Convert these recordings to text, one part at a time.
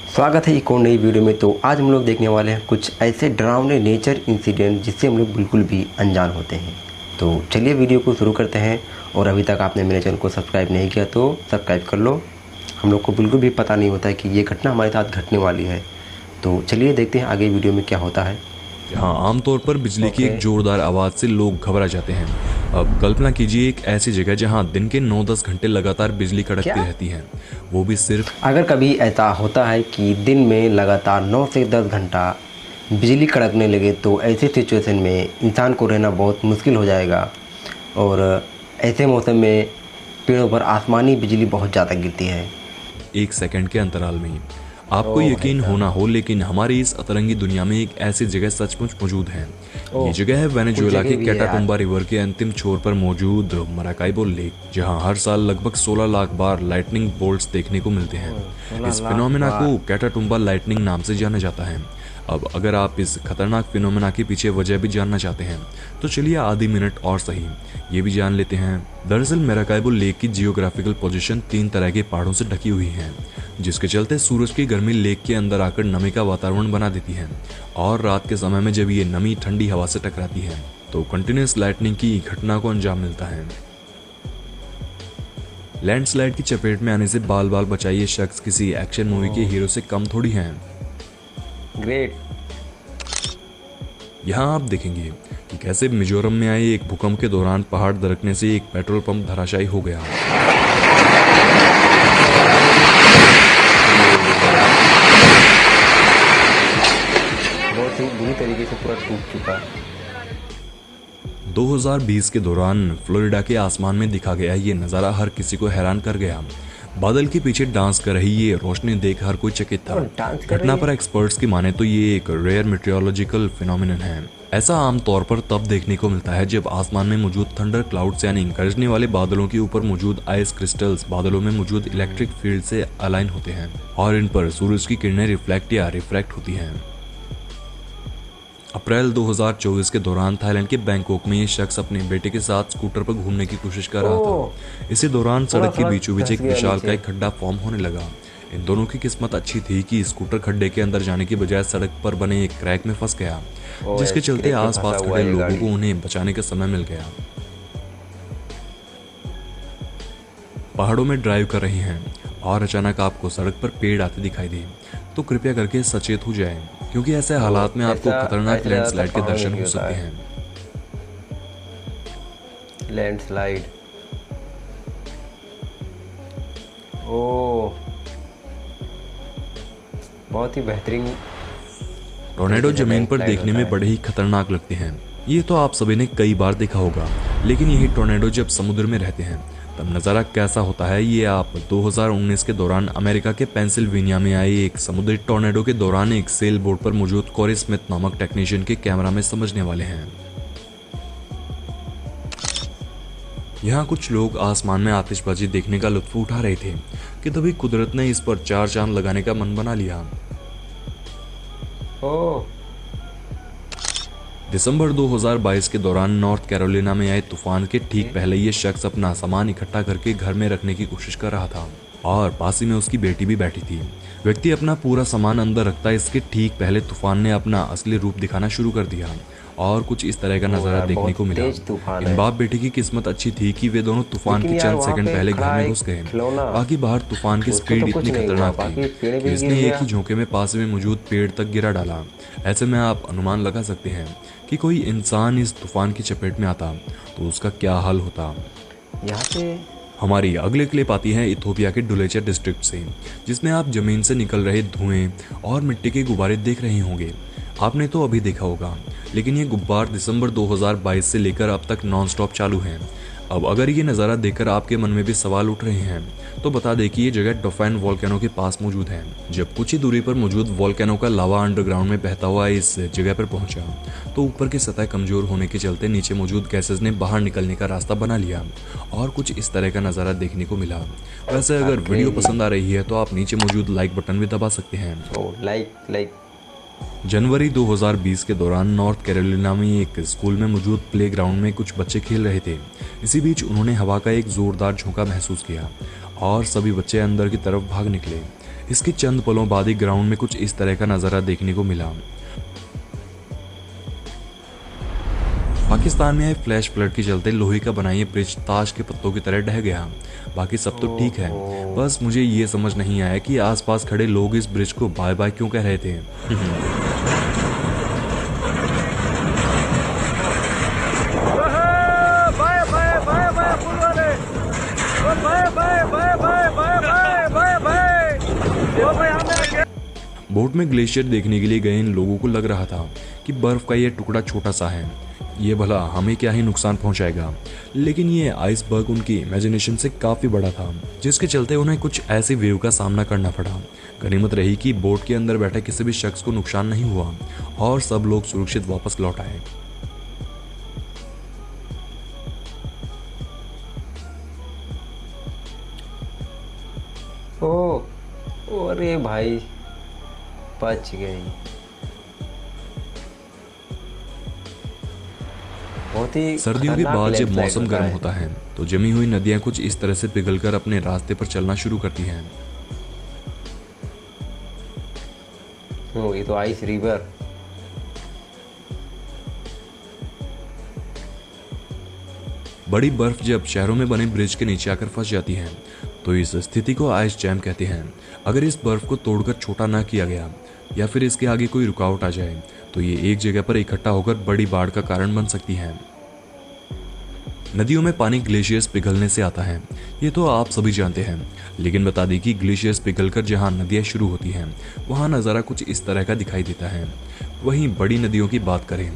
स्वागत है एक और नई वीडियो में। तो आज हम लोग देखने वाले हैं कुछ ऐसे डरावने नेचर इंसिडेंट जिससे हम लोग बिल्कुल भी अनजान होते हैं। तो चलिए वीडियो को शुरू करते हैं। और अभी तक आपने मेरे चैनल को सब्सक्राइब नहीं किया तो सब्सक्राइब कर लो। हम लोग को बिल्कुल भी पता नहीं होता है कि ये घटना हमारे साथ घटने वाली है। तो चलिए देखते हैं आगे वीडियो में क्या होता है। जहां आमतौर पर बिजली की एक जोरदार आवाज से लोग घबरा जाते हैं। अब कल्पना कीजिए एक ऐसी जगह जहां दिन के 9-10 घंटे लगातार बिजली कड़कती रहती है, वो भी सिर्फ अगर कभी ऐसा होता है कि दिन में लगातार 9 से 10 घंटा बिजली कड़कने लगे तो ऐसे सिचुएशन में इंसान को रहना बहुत मुश्किल हो जाएगा। और ऐसे मौसम में पेड़ों पर आसमानी बिजली बहुत ज़्यादा गिरती है 1 सेकंड के अंतराल में। आपको यकीन हो ना हो, लेकिन हमारी इस अतरंगी दुनिया में एक ऐसी जगह सचमुच मौजूद है। ये जगह है वेनेजुएला के कैटाटुम्बा रिवर के अंतिम छोर पर मौजूद मराकाइबो लेक, जहां हर साल लगभग 16 लाख बार लाइटनिंग बोल्ट्स देखने को मिलते हैं। इस फिनोमेना को कैटाटुम्बा लाइटनिंग नाम से जाना जाता है। अब अगर आप इस खतरनाक फिनोमेना के पीछे वजह भी जानना चाहते हैं तो चलिए आधी मिनट और सही ये भी जान लेते हैं। दरअसल मराकाइबो लेक की जियोग्राफिकल पोजीशन 3 तरह के पहाड़ों से ढकी हुई है, जिसके चलते सूरज की गर्मी लेक के अंदर आकर नमी का वातावरण बना देती है। और रात के समय में जब ये नमी ठंडी हवा से टकराती है तो कंटिन्यूअस लाइटनिंग की घटना को अंजाम मिलता है। लैंडस्लाइड की चपेट में आने से बाल बाल बचाए ये शख्स किसी एक्शन मूवी के हीरो से कम थोड़ी हैं। ग्रेट। यहाँ आप देखेंगे कि कैसे मिजोरम में आए एक भूकंप के दौरान पहाड़ दरकने से एक पेट्रोल पंप धराशायी हो गया। बहुत ही बुरी तरीके से पूरा टूट चुका। 2020 के दौरान फ्लोरिडा के आसमान में दिखा गया ये नज़ारा हर किसी को हैरान कर गया। बादल के पीछे डांस कर रही ये रोशनी देख हर कोई चकित था। घटना पर एक्सपर्ट्स की माने तो ये एक रेयर मेट्रोलॉजिकल फिनोमिनन है। ऐसा आमतौर पर तब देखने को मिलता है जब आसमान में मौजूद थंडर क्लाउड्स यानी गरजने वाले बादलों के ऊपर मौजूद आइस क्रिस्टल्स बादलों में मौजूद इलेक्ट्रिक फील्ड से अलाइन होते हैं और इन पर सूरज की किरणें रिफ्लेक्ट या रिफ्रैक्ट होती हैं। अप्रैल 2024 के दौरान थाईलैंड के बैंकॉक में ये शख्स अपने बेटे के साथ स्कूटर पर घूमने की कोशिश कर रहा था। इसी दौरान सड़क के बीचों बीच एक विशालकाय खड्डा फॉर्म होने लगा। इन दोनों की किस्मत अच्छी थी कि स्कूटर खड्डे के अंदर जाने की बजाय सड़क पर बने एक क्रैक में फंस गया, जिसके चलते आसपास खड़े लोगों को उन्हें बचाने का समय मिल गया। पहाड़ों में ड्राइव कर रहे हैं और अचानक आपको सड़क पर पेड़ आते दिखाई दे तो कृपया करके सचेत हो जाएं, क्योंकि ऐसे हालात में आपको खतरनाक लैंडस्लाइड के दर्शन हो सकते हैं। लैंडस्लाइड, ओह बहुत ही बेहतरीन। टोर्नेडो जमीन पर देखने में बड़े ही खतरनाक लगते हैं, ये तो आप सभी ने कई बार देखा होगा। लेकिन यही टोर्नेडो जब समुद्र में रहते हैं तब नज़ारा कैसा होता है ये आप 2019 के दौरान अमेरिका के पेंसिल्वेनिया में आए एक समुद्री टोर्नेडो के दौरान एक सेल बोट पर मौजूद कोरी स्मिथ नामक टेक्नीशियन के कैमरा में समझने वाले हैं। यहाँ कुछ लोग आसमान में आतिशबाजी देखने का लुत्फ उठा रहे थे कि तभी कुदरत ने इस पर 4 चांद लगाने का मन बना लिया। दिसंबर 2022 के दौरान नॉर्थ कैरोलिना में आए तूफान के ठीक पहले ये शख्स अपना सामान इकट्ठा करके घर में रखने की कोशिश कर रहा था और पास ही में उसकी बेटी भी बैठी थी। व्यक्ति अपना पूरा सामान अंदर रखता इसके ठीक पहले तूफान ने अपना असली रूप दिखाना शुरू कर दिया और कुछ इस तरह का नजारा देखने को मिला। इन बाप बेटे की किस्मत अच्छी थी कि वे दोनों तूफान के चंद सेकंड पहले घर में घुस गए। बाकी बाहर तूफान की स्पीड इतनी खतरनाक थी कि इसने एक ही झोंके में पास में मौजूद पेड़ तक गिरा डाला। ऐसे में आप अनुमान लगा सकते हैं कि कोई इंसान इस तूफान की चपेट में आता तो उसका क्या हाल होता। यहाँ पे हमारी अगली क्लिप आती है इथोपिया के डुलेचर डिस्ट्रिक्ट से, जिसमें आप जमीन से निकल रहे धुएं और मिट्टी के गुब्बारे देख रहे होंगे। आपने तो अभी देखा होगा, लेकिन ये गुब्बार दिसंबर 2022 से लेकर अब तक नॉन स्टॉप चालू हैं। अब अगर ये नज़ारा देखकर आपके मन में भी सवाल उठ रहे हैं तो बता दें कि ये जगह डोफाइन वोल्केनो के पास मौजूद है। जब कुछ ही दूरी पर मौजूद वोल्केनो का लावा अंडरग्राउंड में बहता हुआ इस जगह पर पहुंचा तो ऊपर की सतह कमजोर होने के चलते नीचे मौजूद गैसेस ने बाहर निकलने का रास्ता बना लिया और कुछ इस तरह का नज़ारा देखने को मिला। वैसे अगर वीडियो पसंद आ रही है तो आप नीचे मौजूद लाइक बटन भी दबा सकते हैं। लाइक जनवरी 2020 के दौरान नॉर्थ कैरोलिना में एक स्कूल में मौजूद प्लेग्राउंड में कुछ बच्चे खेल रहे थे। इसी बीच उन्होंने हवा का एक जोरदार झोंका महसूस किया और सभी बच्चे अंदर की तरफ भाग निकले। इसके चंद पलों बाद ही ग्राउंड में कुछ इस तरह का नजारा देखने को मिला। पाकिस्तान में आए फ्लैश फ्लड के चलते लोहे का बना ये ब्रिज ताश के पत्तों की तरह ढह गया। बाकी सब तो ठीक है, बस मुझे ये समझ नहीं आया कि आसपास खड़े लोग इस ब्रिज को बाय बाय क्यों कह रहे थे। बोट में ग्लेशियर देखने के लिए गए इन लोगों को लग रहा था कि बर्फ का ये टुकड़ा छोटा सा है, ये भला हमें क्या ही नुकसान पहुंचाएगा। लेकिन ये आइसबर्ग उनकी इमेजिनेशन से काफी बड़ा था, जिसके चलते उन्हें कुछ ऐसे वेव का सामना करना पड़ा। गनीमत रही कि बोट के अंदर बैठे किसी भी शख्स को नुकसान नहीं हुआ और सब लोग सुरक्षित वापस लौट आए। ओ अरे भाई बच गई। बहुत ही सर्दियों के बाद जब मौसम गर्म है। होता है तो जमी हुई नदियां कुछ इस तरह से पिघलकर अपने रास्ते पर चलना शुरू करती हैं। ये तो आइस रिवर। बड़ी बर्फ जब शहरों में बने ब्रिज के नीचे आकर फंस जाती है तो इस स्थिति को आइस जैम कहते हैं। अगर इस बर्फ को तोड़कर छोटा ना किया गया या फिर इसके आगे कोई रुकावट आ जाए तो ये एक जगह पर इकट्ठा होकर बड़ी बाढ़ का कारण बन सकती है। नदियों में पानी ग्लेशियर्स पिघलने से आता है, ये तो आप सभी जानते हैं, लेकिन बता दें कि ग्लेशियर्स पिघलकर जहां नदियां शुरू होती हैं वहां नज़ारा कुछ इस तरह का दिखाई देता है। वहीं बड़ी नदियों की बात करें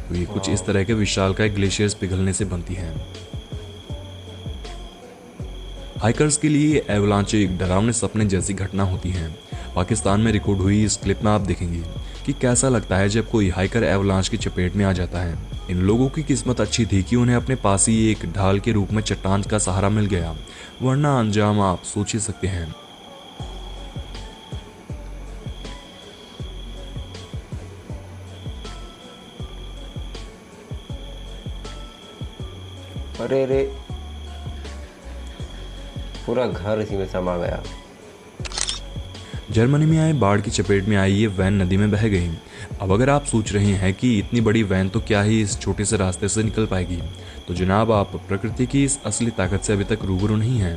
तो ये कुछ इस तरह के विशालकाय ग्लेशियर्स पिघलने से बनती हैं। हाइकर्स के लिए एवलांच एक डरावने सपने जैसी घटना होती है। पाकिस्तान में रिकॉर्ड हुई इस क्लिप में आप देखेंगे कि कैसा लगता है जब कोई हाइकर एवलांच की चपेट में आ जाता है। इन लोगों की किस्मत अच्छी थी कि उन्हें अपने पास ही एक ढाल के रूप में चट्टान का सहारा मिल गया, वरना अंजाम आप सोच ही सकते हैं। अरे रे पूरा घर इसी में समा गया। जर्मनी में आए बाढ़ की चपेट में आई ये वैन नदी में बह गई। अब अगर आप सोच रहे हैं कि इतनी बड़ी वैन तो क्या ही इस छोटे से रास्ते से निकल पाएगी, तो जनाब आप प्रकृति की इस असली ताकत से अभी तक रूबरू नहीं हैं।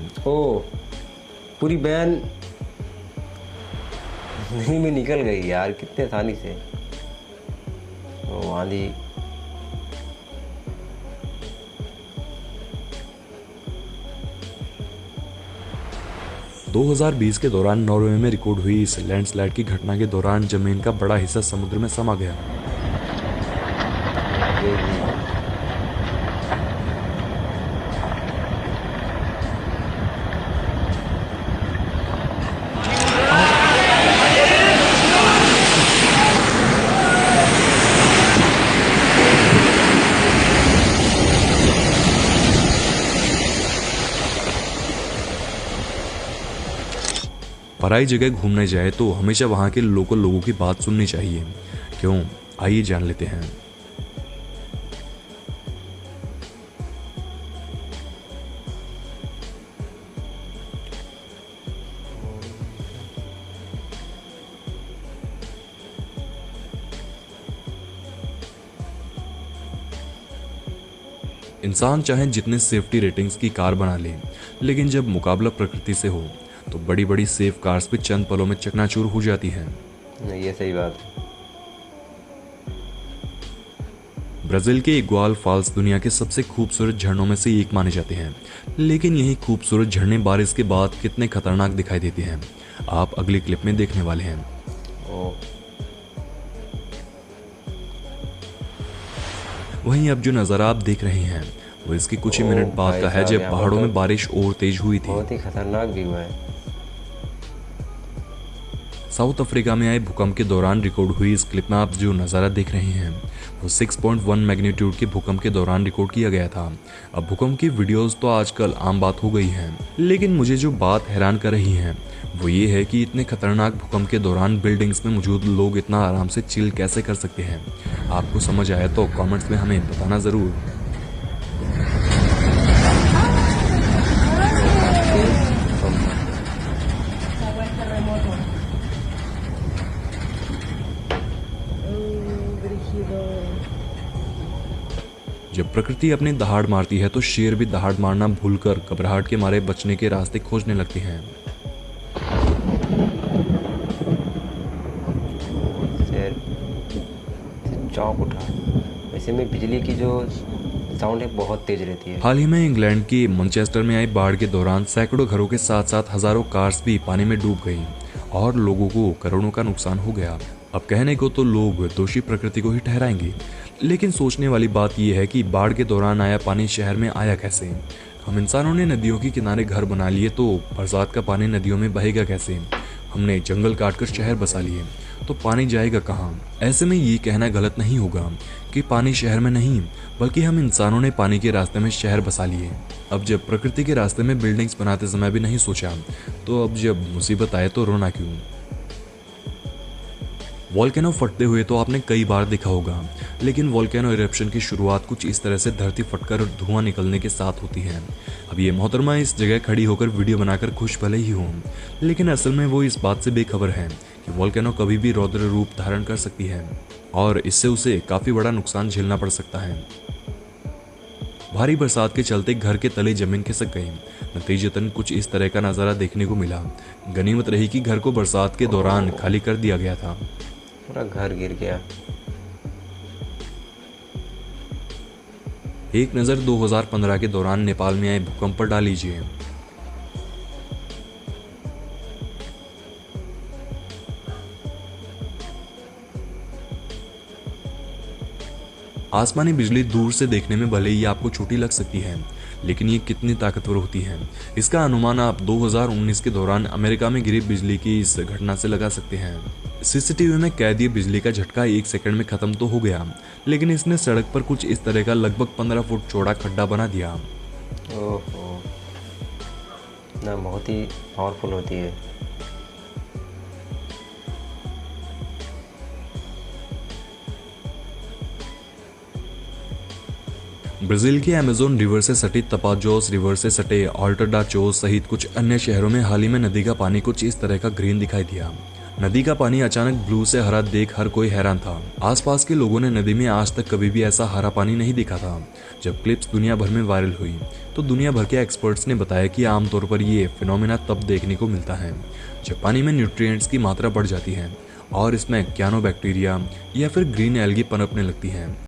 पूरी वैन नदी में निकल गई यार, कितने आसानी से। आंधी 2020 के दौरान नॉर्वे में रिकॉर्ड हुई इस लैंडस्लाइड की घटना के दौरान जमीन का बड़ा हिस्सा समुद्र में समा गया। पराई जगह घूमने जाए तो हमेशा वहां के लोकल लोगों की बात सुननी चाहिए। क्यों, आइए जान लेते हैं। इंसान चाहे जितने सेफ्टी रेटिंग्स की कार बना ले, लेकिन जब मुकाबला प्रकृति से हो तो बड़ी बड़ी सेफ कार्स भी चंद पलों में चकनाचूर हो जाती हैं। ये सही बात। ब्राजील के इग्वाल फॉल्स दुनिया के सबसे खूबसूरत झरनों में से एक माने जाते हैं, लेकिन यही खूबसूरत झरने बारिश के बाद कितने खतरनाक दिखाई देते हैं, आप अगली क्लिप में देखने वाले हैं। वहीं अब जो नज़ारा आप देख रहे हैं वो इसकी कुछ ही मिनट बाद का है, जब पहाड़ों में बारिश और तेज हुई थी। बहुत ही खतरनाक व्यू है। साउथ अफ्रीका में आए भूकंप के दौरान रिकॉर्ड हुई इस क्लिप में आप जो नज़ारा देख रहे हैं वो 6.1 मैग्नीट्यूड के भूकंप के दौरान रिकॉर्ड किया गया था। अब भूकंप की वीडियोस तो आजकल आम बात हो गई हैं, लेकिन मुझे जो बात हैरान कर रही है वो ये है कि इतने खतरनाक भूकंप के दौरान बिल्डिंग्स में मौजूद लोग इतना आराम से चिल कैसे कर सकते हैं। आपको समझ आया तो कमेंट्स में हमें बताना ज़रूर। जब प्रकृति अपनी दहाड़ मारती है तो शेर भी दहाड़ मारना भूलकर घबराहट के मारे बचने के रास्ते खोजने लगते हैं। शेर चौंक उठा। वैसे में बिजली की जो साउंड है बहुत तेज रहती है। हाल ही में इंग्लैंड के मैनचेस्टर में आई बाढ़ के दौरान सैकड़ों घरों के साथ साथ हजारों कार्स भी पानी में डूब गई और लोगों को करोड़ों का नुकसान हो गया। अब कहने को तो लोग दोषी प्रकृति को ही ठहराएंगे, लेकिन सोचने वाली बात यह है कि बाढ़ के दौरान आया पानी शहर में आया कैसे। हम इंसानों ने नदियों के किनारे घर बना लिए तो बरसात का पानी नदियों में बहेगा कैसे। हमने जंगल काटकर शहर बसा लिए तो पानी जाएगा कहाँ। ऐसे में ये कहना गलत नहीं होगा कि पानी शहर में नहीं, बल्कि हम इंसानों ने पानी के रास्ते में शहर बसा लिए। अब जब प्रकृति के रास्ते में बिल्डिंग्स बनाते समय भी नहीं सोचा, तो अब जब मुसीबत आए तो रोना क्यों। वोल्केनो फटते हुए तो आपने कई बार देखा होगा, लेकिन वोल्केनो इरप्शन की शुरुआत कुछ इस तरह से धरती फटकर धुआं निकलने के साथ होती है। अब ये मोहतरमा इस जगह खड़ी होकर वीडियो बनाकर खुश भले ही हो, लेकिन असल में वो इस बात से बेखबर है कि वोल्केनो कभी भी रौद्र रूप धारण कर सकती है और इससे उसे काफी बड़ा नुकसान झेलना पड़ सकता है। भारी बरसात के चलते घर के तले जमीन खिसक गई। नतीजतन कुछ इस तरह का नजारा देखने को मिला। गनीमत रही कि घर को बरसात के दौरान खाली कर दिया गया था। पूरा घर गिर गया। एक नज़र 2015 के दौरान नेपाल में आए भूकंप पर डाल लीजिए। आसमानी बिजली दूर से देखने में भले ही आपको छोटी लग सकती है, लेकिन ये कितनी ताकतवर होती है इसका अनुमान आप 2019 के दौरान अमेरिका में गिरी बिजली की इस घटना से लगा सकते हैं। सीसीटीवी में कैद ये बिजली का झटका 1 सेकंड में खत्म तो हो गया, लेकिन इसने सड़क पर कुछ इस तरह का लगभग 15 फुट चौड़ा खड्डा बना दिया। ओहो, ना बहुत ही पावरफुल होती है। ब्राजील के अमेज़न रिवर से सटी तपाजोस रिवर से सटे अल्टरडाचोस सहित कुछ अन्य शहरों में हाल ही में नदी का पानी कुछ इस तरह का ग्रीन दिखाई दिया। नदी का पानी अचानक ब्लू से हरा देख हर कोई हैरान था। आसपास के लोगों ने नदी में आज तक कभी भी ऐसा हरा पानी नहीं देखा था। जब क्लिप्स दुनिया भर में वायरल हुई तो दुनिया भर के एक्सपर्ट्स ने बताया कि आमतौर पर ये फिनोमेना तब देखने को मिलता है जब पानी में न्यूट्रिएंट्स की मात्रा बढ़ जाती है और इसमें क्यानोबैक्टीरिया या फिर ग्रीन एल्गी पनपने लगती है।